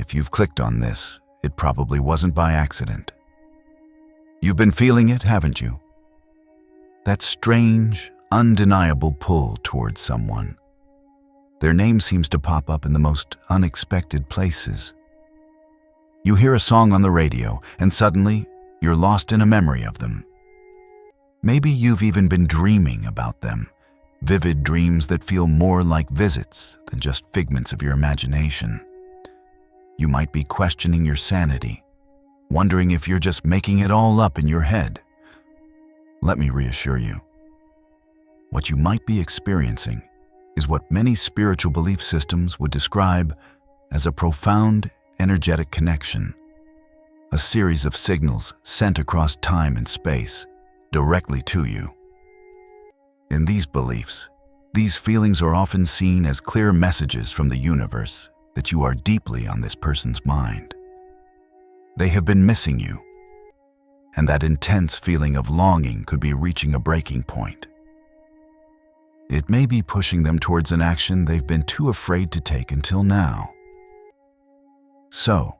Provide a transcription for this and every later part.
If you've clicked on this, it probably wasn't by accident. You've been feeling it, haven't you? That strange, undeniable pull towards someone. Their name seems to pop up in the most unexpected places. You hear a song on the radio, and suddenly, you're lost in a memory of them. Maybe you've even been dreaming about them, vivid dreams that feel more like visits than just figments of your imagination. You might be questioning your sanity, wondering if you're just making it all up in your head. Let me reassure you. What you might be experiencing is what many spiritual belief systems would describe as a profound energetic connection, a series of signals sent across time and space directly to you. In these beliefs, these feelings are often seen as clear messages from the universe that you are deeply on this person's mind. They have been missing you, and that intense feeling of longing could be reaching a breaking point. It may be pushing them towards an action they've been too afraid to take until now. So,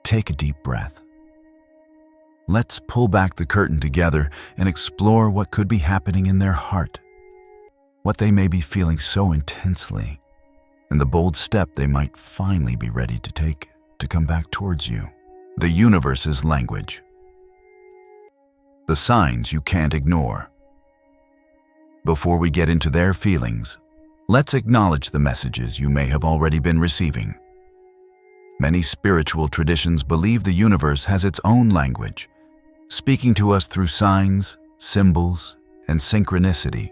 take a deep breath. Let's pull back the curtain together and explore what could be happening in their heart, what they may be feeling so intensely, and the bold step they might finally be ready to take to come back towards you. The universe's language. The signs you can't ignore. Before we get into their feelings, let's acknowledge the messages you may have already been receiving. Many spiritual traditions believe the universe has its own language, speaking to us through signs, symbols, and synchronicity.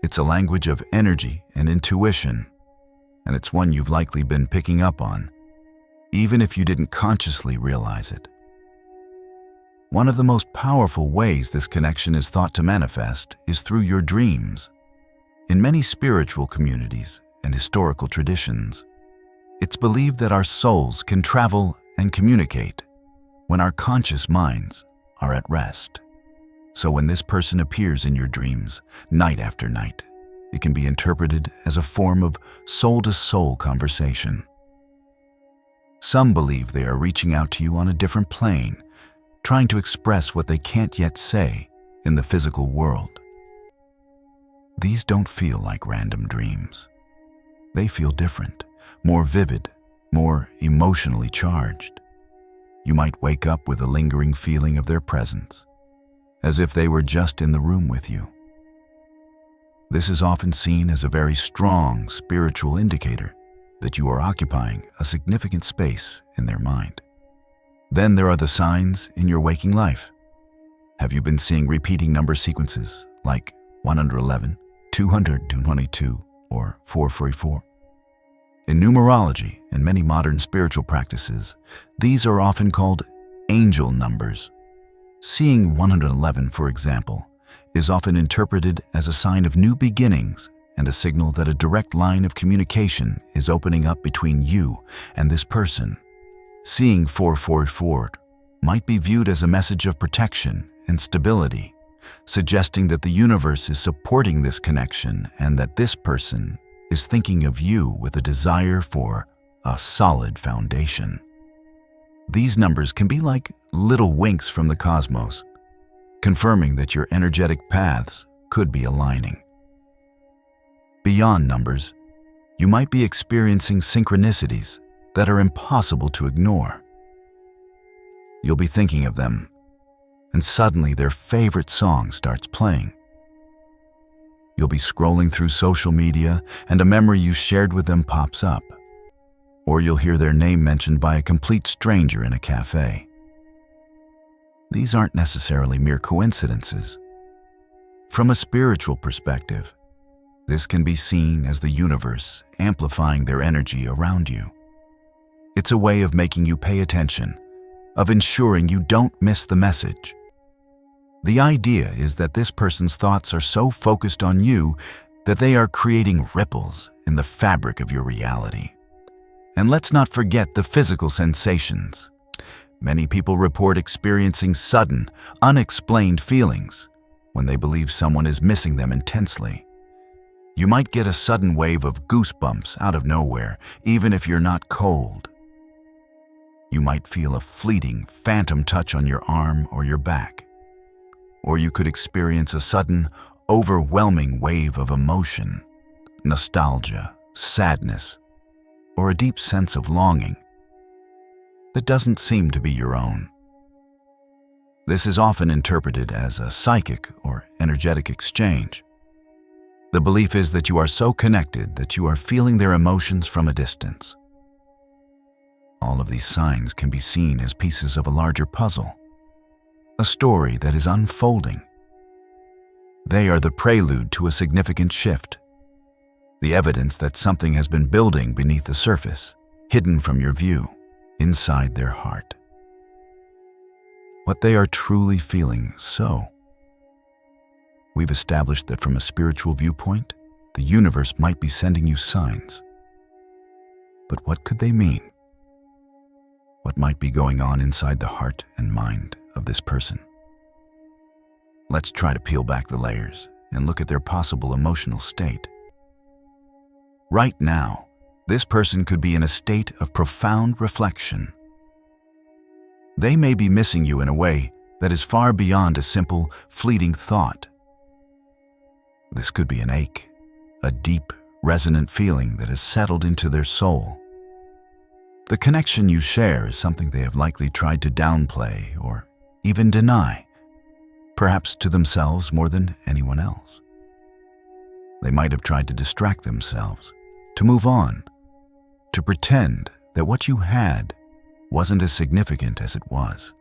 It's a language of energy and intuition, and it's one you've likely been picking up on, even if you didn't consciously realize it. One of the most powerful ways this connection is thought to manifest is through your dreams. In many spiritual communities and historical traditions, it's believed that our souls can travel and communicate when our conscious minds are at rest. So when this person appears in your dreams, night after night, it can be interpreted as a form of soul-to-soul conversation. Some believe they are reaching out to you on a different plane, trying to express what they can't yet say in the physical world. These don't feel like random dreams. They feel different, more vivid, more emotionally charged. You might wake up with a lingering feeling of their presence, as if they were just in the room with you. This is often seen as a very strong spiritual indicator that you are occupying a significant space in their mind. Then there are the signs in your waking life. Have you been seeing repeating number sequences like 111, 222, or 444? In numerology and many modern spiritual practices, these are often called angel numbers. Seeing 111, for example, is often interpreted as a sign of new beginnings and a signal that a direct line of communication is opening up between you and this person. Seeing 444 might be viewed as a message of protection and stability, suggesting that the universe is supporting this connection and that this person is thinking of you with a desire for a solid foundation. These numbers can be like little winks from the cosmos, confirming that your energetic paths could be aligning. Beyond numbers, you might be experiencing synchronicities that are impossible to ignore. You'll be thinking of them, and suddenly their favorite song starts playing. You'll be scrolling through social media, and a memory you shared with them pops up. Or you'll hear their name mentioned by a complete stranger in a cafe. These aren't necessarily mere coincidences. From a spiritual perspective, this can be seen as the universe amplifying their energy around you. It's a way of making you pay attention, of ensuring you don't miss the message. The idea is that this person's thoughts are so focused on you that they are creating ripples in the fabric of your reality. And let's not forget the physical sensations. Many people report experiencing sudden, unexplained feelings when they believe someone is missing them intensely. You might get a sudden wave of goosebumps out of nowhere, even if you're not cold. You might feel a fleeting, phantom touch on your arm or your back. Or you could experience a sudden, overwhelming wave of emotion, nostalgia, sadness, or a deep sense of longing that doesn't seem to be your own. This is often interpreted as a psychic or energetic exchange. The belief is that you are so connected that you are feeling their emotions from a distance. All of these signs can be seen as pieces of a larger puzzle, a story that is unfolding. They are the prelude to a significant shift, the evidence that something has been building beneath the surface, hidden from your view, inside their heart. What they are truly feeling so. We've established that from a spiritual viewpoint, the universe might be sending you signs. But what could they mean? What might be going on inside the heart and mind of this person? Let's try to peel back the layers and look at their possible emotional state. Right now, this person could be in a state of profound reflection. They may be missing you in a way that is far beyond a simple, fleeting thought. This could be an ache, a deep, resonant feeling that has settled into their soul. The connection you share is something they have likely tried to downplay or even deny, perhaps to themselves more than anyone else. They might have tried to distract themselves, to move on, to pretend that what you had wasn't as significant as it was.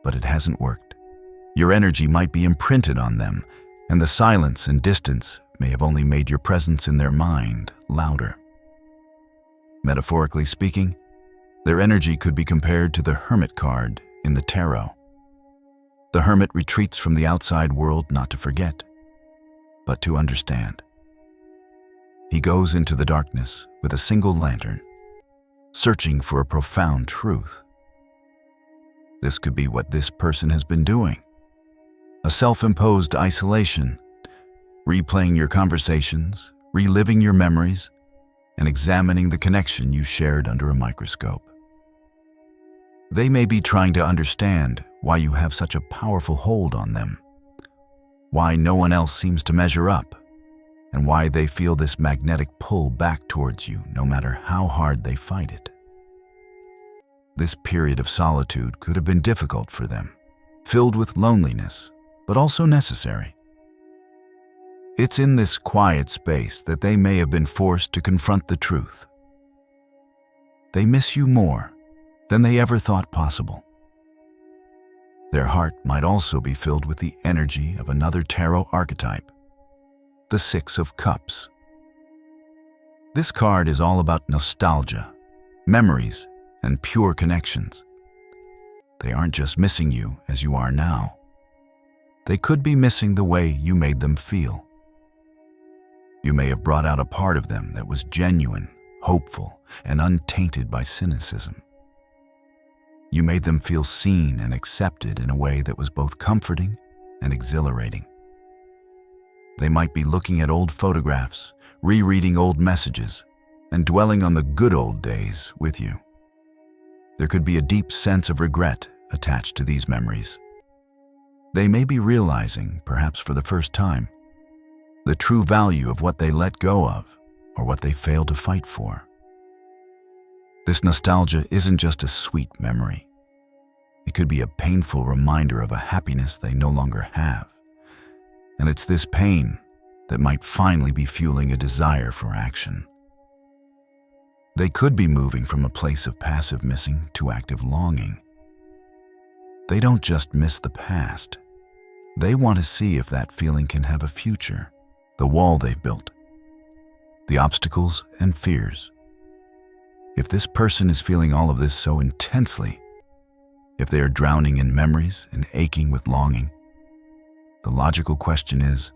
But it hasn't worked. Your energy might be imprinted on them, and the silence and distance may have only made your presence in their mind louder. Metaphorically speaking, their energy could be compared to the Hermit card in the tarot. The hermit retreats from the outside world not to forget, but to understand. He goes into the darkness with a single lantern, searching for a profound truth. This could be what this person has been doing. A self-imposed isolation, replaying your conversations, reliving your memories, and examining the connection you shared under a microscope. They may be trying to understand why you have such a powerful hold on them, why no one else seems to measure up, and why they feel this magnetic pull back towards you no matter how hard they fight it. This period of solitude could have been difficult for them, filled with loneliness, but also necessary. It's in this quiet space that they may have been forced to confront the truth. They miss you more than they ever thought possible. Their heart might also be filled with the energy of another tarot archetype, the Six of Cups. This card is all about nostalgia, memories, and pure connections. They aren't just missing you as you are now. They could be missing the way you made them feel. You may have brought out a part of them that was genuine, hopeful, and untainted by cynicism. You made them feel seen and accepted in a way that was both comforting and exhilarating. They might be looking at old photographs, rereading old messages, and dwelling on the good old days with you. There could be a deep sense of regret attached to these memories. They may be realizing, perhaps for the first time, the true value of what they let go of or what they failed to fight for. This nostalgia isn't just a sweet memory. It could be a painful reminder of a happiness they no longer have. And it's this pain that might finally be fueling a desire for action. They could be moving from a place of passive missing to active longing. They don't just miss the past. They want to see if that feeling can have a future, the wall they've built, the obstacles and fears. If this person is feeling all of this so intensely, if they are drowning in memories and aching with longing, the logical question is,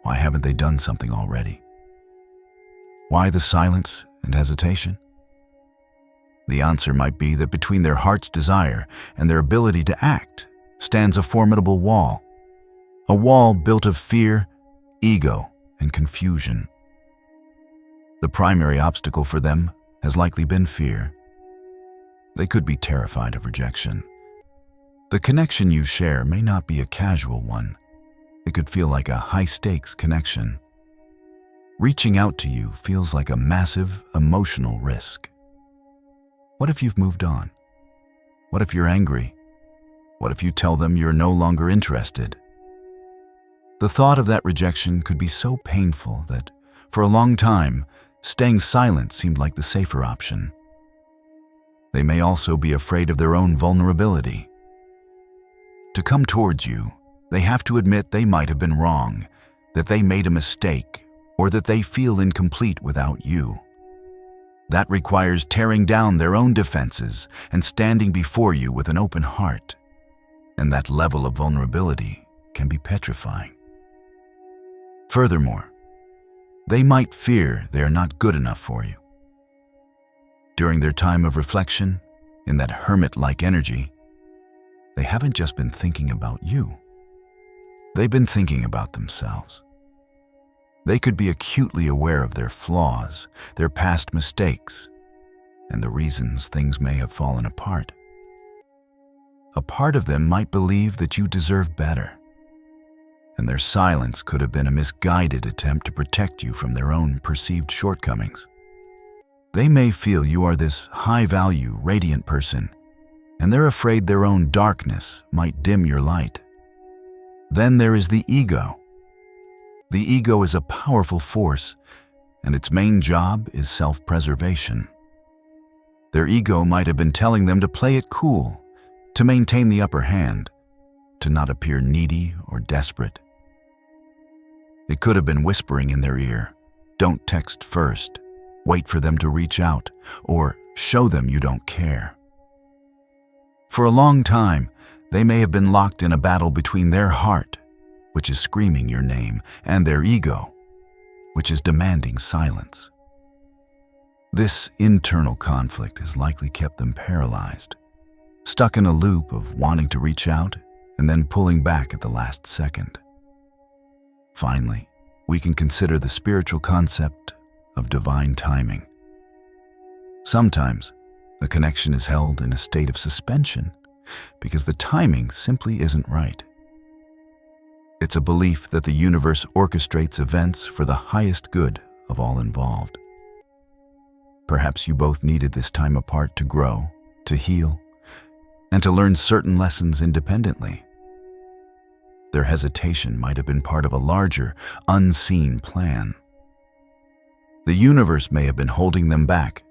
why haven't they done something already? Why the silence and hesitation? The answer might be that between their heart's desire and their ability to act stands a formidable wall, a wall built of fear, ego, and confusion. The primary obstacle for them has likely been fear. They could be terrified of rejection. The connection you share may not be a casual one. It could feel like a high-stakes connection. Reaching out to you feels like a massive emotional risk. What if you've moved on? What if you're angry? What if you tell them you're no longer interested? The thought of that rejection could be so painful that, for a long time, staying silent seemed like the safer option. They may also be afraid of their own vulnerability. To come towards you, they have to admit they might have been wrong, that they made a mistake, or that they feel incomplete without you. That requires tearing down their own defenses and standing before you with an open heart. And that level of vulnerability can be petrifying. Furthermore, they might fear they are not good enough for you. During their time of reflection, in that hermit-like energy, they haven't just been thinking about you. They've been thinking about themselves. They could be acutely aware of their flaws, their past mistakes, and the reasons things may have fallen apart. A part of them might believe that you deserve better, and their silence could have been a misguided attempt to protect you from their own perceived shortcomings. They may feel you are this high-value, radiant person, and they're afraid their own darkness might dim your light. Then there is the ego. The ego is a powerful force, and its main job is self-preservation. Their ego might have been telling them to play it cool, to maintain the upper hand, to not appear needy or desperate. It could have been whispering in their ear, "Don't text first, wait for them to reach out," or "show them you don't care." For a long time, they may have been locked in a battle between their heart, which is screaming your name, and their ego, which is demanding silence. This internal conflict has likely kept them paralyzed, stuck in a loop of wanting to reach out and then pulling back at the last second. Finally, we can consider the spiritual concept of divine timing. Sometimes, a connection is held in a state of suspension because the timing simply isn't right. It's a belief that the universe orchestrates events for the highest good of all involved. Perhaps you both needed this time apart to grow, to heal, and to learn certain lessons independently. Their hesitation might have been part of a larger, unseen plan. The universe may have been holding them back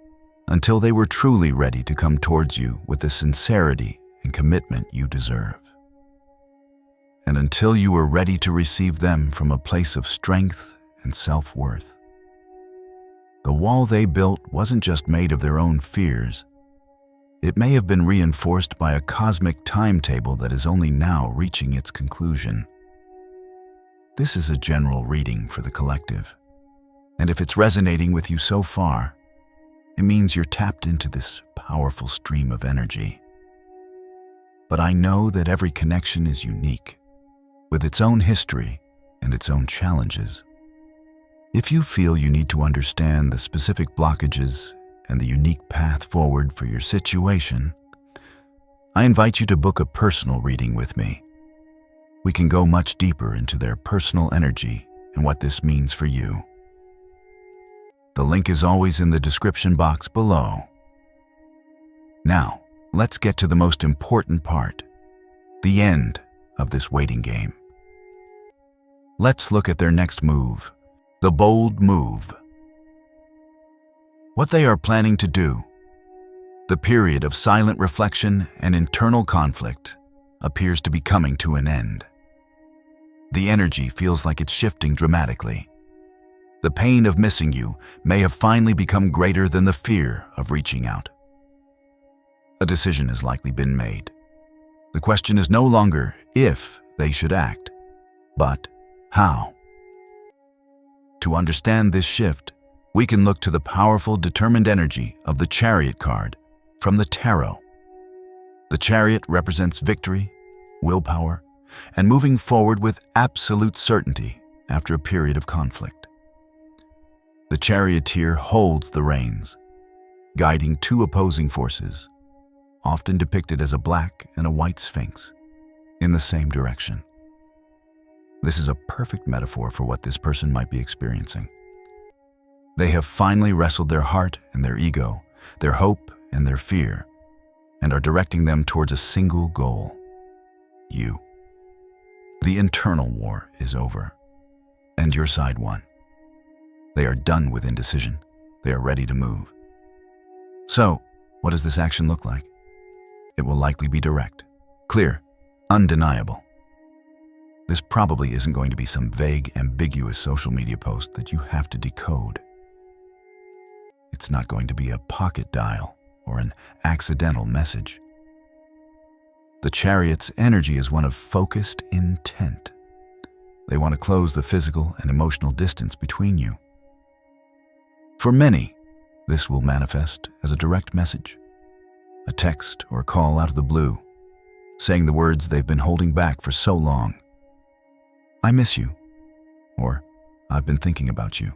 until they were truly ready to come towards you with the sincerity and commitment you deserve. And until you were ready to receive them from a place of strength and self-worth. The wall they built wasn't just made of their own fears. It may have been reinforced by a cosmic timetable that is only now reaching its conclusion. This is a general reading for the collective, and if it's resonating with you so far, it means you're tapped into this powerful stream of energy. But I know that every connection is unique, with its own history and its own challenges. If you feel you need to understand the specific blockages and the unique path forward for your situation, I invite you to book a personal reading with me. We can go much deeper into their personal energy and what this means for you. The link is always in the description box below. Now, let's get to the most important part, the end of this waiting game. Let's look at their next move, the bold move. What they are planning to do. The period of silent reflection and internal conflict appears to be coming to an end. The energy feels like it's shifting dramatically. The pain of missing you may have finally become greater than the fear of reaching out. A decision has likely been made. The question is no longer if they should act, but how. To understand this shift, we can look to the powerful, determined energy of the Chariot card from the Tarot. The Chariot represents victory, willpower, and moving forward with absolute certainty after a period of conflict. charioteer holds the reins, guiding two opposing forces, often depicted as a black and a white sphinx, in the same direction. This is a perfect metaphor for what this person might be experiencing. They have finally wrestled their heart and their ego, their hope and their fear, and are directing them towards a single goal: you. The internal war is over, and your side won. They are done with indecision. They are ready to move. So, what does this action look like? It will likely be direct, clear, undeniable. This probably isn't going to be some vague, ambiguous social media post that you have to decode. It's not going to be a pocket dial or an accidental message. The chariot's energy is one of focused intent. They want to close the physical and emotional distance between you. For many, this will manifest as a direct message, a text or call out of the blue, saying the words they've been holding back for so long. "I miss you," or "I've been thinking about you."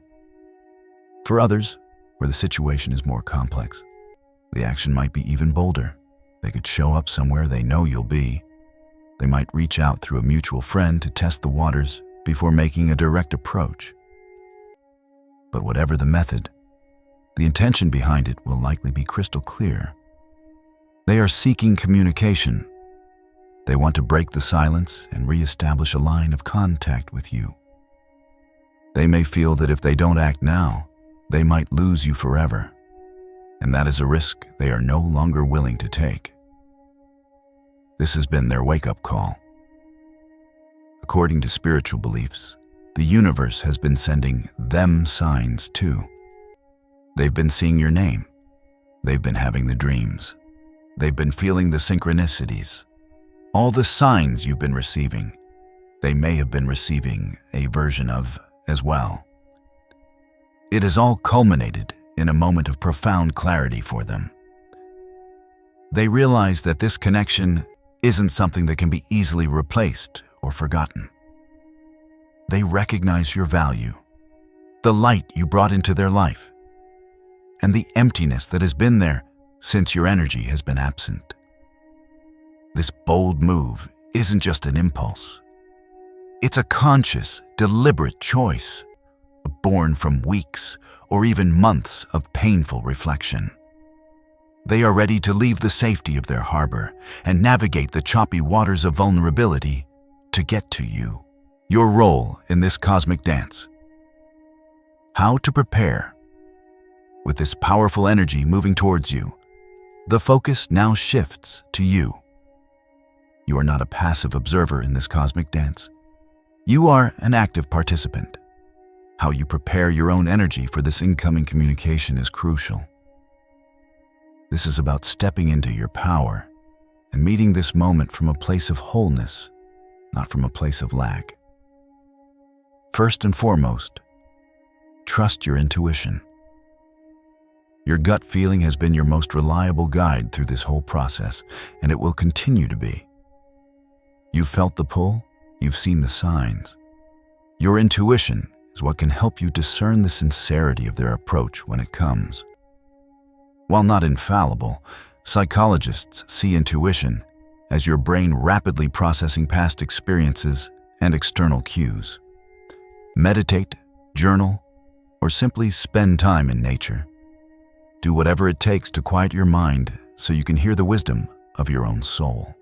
For others, where the situation is more complex, the action might be even bolder. They could show up somewhere they know you'll be. They might reach out through a mutual friend to test the waters before making a direct approach. But whatever the method, the intention behind it will likely be crystal clear. They are seeking communication. They want to break the silence and re-establish a line of contact with you. They may feel that if they don't act now, they might lose you forever, and that is a risk they are no longer willing to take. This has been their wake-up call. According to spiritual beliefs, the universe has been sending them signs too. They've been seeing your name. They've been having the dreams. They've been feeling the synchronicities. All the signs you've been receiving, they may have been receiving a version of as well. It has all culminated in a moment of profound clarity for them. They realize that this connection isn't something that can be easily replaced or forgotten. They recognize your value, the light you brought into their life, and the emptiness that has been there since your energy has been absent. This bold move isn't just an impulse. It's a conscious, deliberate choice, born from weeks or even months of painful reflection. They are ready to leave the safety of their harbor and navigate the choppy waters of vulnerability to get to you, your role in this cosmic dance. How to prepare? With this powerful energy moving towards you, the focus now shifts to you. You are not a passive observer in this cosmic dance. You are an active participant. How you prepare your own energy for this incoming communication is crucial. This is about stepping into your power and meeting this moment from a place of wholeness, not from a place of lack. First and foremost, trust your intuition. Your gut feeling has been your most reliable guide through this whole process, and it will continue to be. You've felt the pull, you've seen the signs. Your intuition is what can help you discern the sincerity of their approach when it comes. While not infallible, psychologists see intuition as your brain rapidly processing past experiences and external cues. Meditate, journal, or simply spend time in nature. Do whatever it takes to quiet your mind so you can hear the wisdom of your own soul.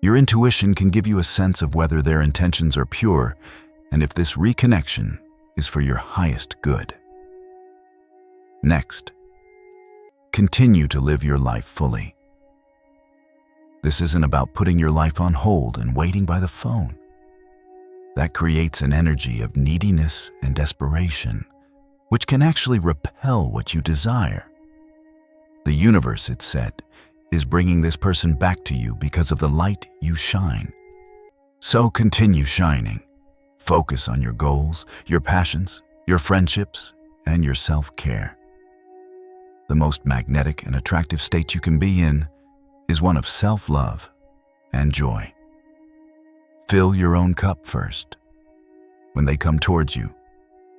Your intuition can give you a sense of whether their intentions are pure and if this reconnection is for your highest good. Next, continue to live your life fully. This isn't about putting your life on hold and waiting by the phone. That creates an energy of neediness and desperation, which can actually repel what you desire. The universe, it's said, is bringing this person back to you because of the light you shine. So continue shining. Focus on your goals, your passions, your friendships, and your self-care. The most magnetic and attractive state you can be in is one of self-love and joy. Fill your own cup first. When they come towards you,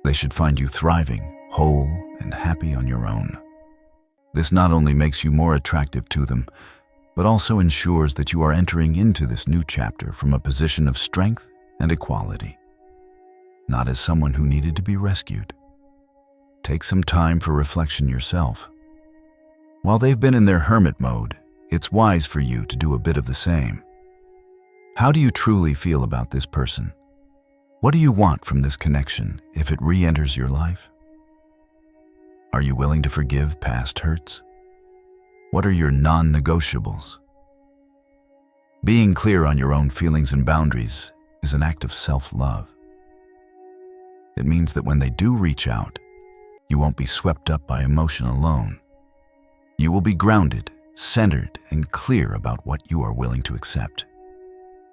They should find you thriving, whole, and happy on your own. This not only makes you more attractive to them, but also ensures that you are entering into this new chapter from a position of strength and equality, not as someone who needed to be rescued. Take some time for reflection yourself. While they've been in their hermit mode, it's wise for you to do a bit of the same. How do you truly feel about this person? What do you want from this connection if it re-enters your life? Are you willing to forgive past hurts? What are your non-negotiables? Being clear on your own feelings and boundaries is an act of self-love. It means that when they do reach out, you won't be swept up by emotion alone. You will be grounded, centered, and clear about what you are willing to accept.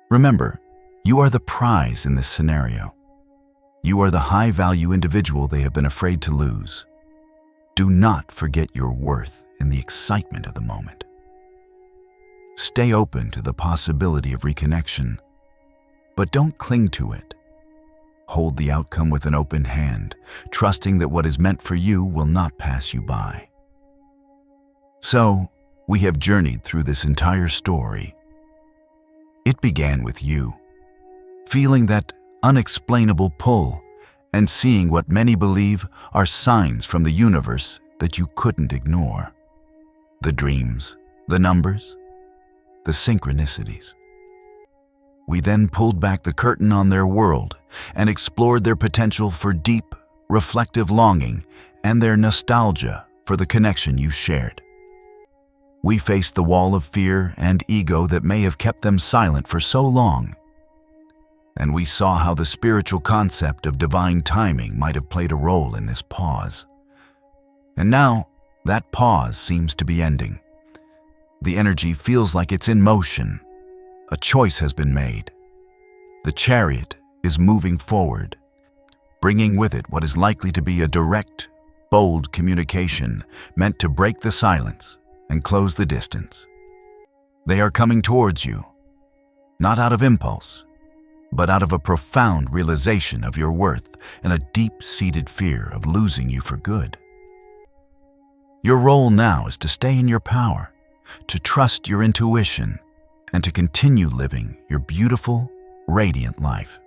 Remember, you are the prize in this scenario. You are the high-value individual they have been afraid to lose. Do not forget your worth in the excitement of the moment. Stay open to the possibility of reconnection, but don't cling to it. Hold the outcome with an open hand, trusting that what is meant for you will not pass you by. So, we have journeyed through this entire story. It began with you, feeling that unexplainable pull and seeing what many believe are signs from the universe that you couldn't ignore. The dreams, the numbers, the synchronicities. We then pulled back the curtain on their world and explored their potential for deep, reflective longing and their nostalgia for the connection you shared. We faced the wall of fear and ego that may have kept them silent for so long. And we saw how the spiritual concept of divine timing might have played a role in this pause. And now, that pause seems to be ending. The energy feels like it's in motion. A choice has been made. The chariot is moving forward, bringing with it what is likely to be a direct, bold communication meant to break the silence and close the distance. They are coming towards you, not out of impulse, but out of a profound realization of your worth and a deep-seated fear of losing you for good. Your role now is to stay in your power, to trust your intuition, and to continue living your beautiful, radiant life.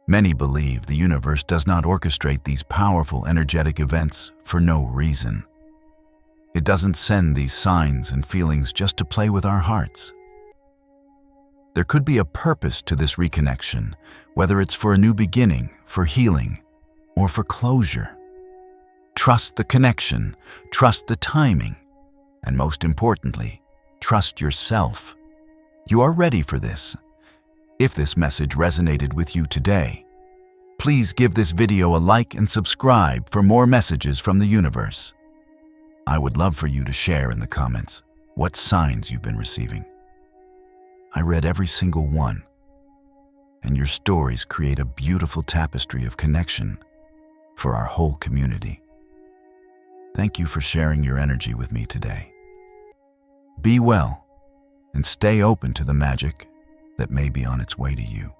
Many believe the universe does not orchestrate these powerful energetic events for no reason. It doesn't send these signs and feelings just to play with our hearts. There could be a purpose to this reconnection, whether it's for a new beginning, for healing, or for closure. Trust the connection, trust the timing, and most importantly, trust yourself. You are ready for this. If this message resonated with you today, please give this video a like and subscribe for more messages from the universe. I would love for you to share in the comments what signs you've been receiving. I read every single one, and your stories create a beautiful tapestry of connection for our whole community. Thank you for sharing your energy with me today. Be well and stay open to the magic that may be on its way to you.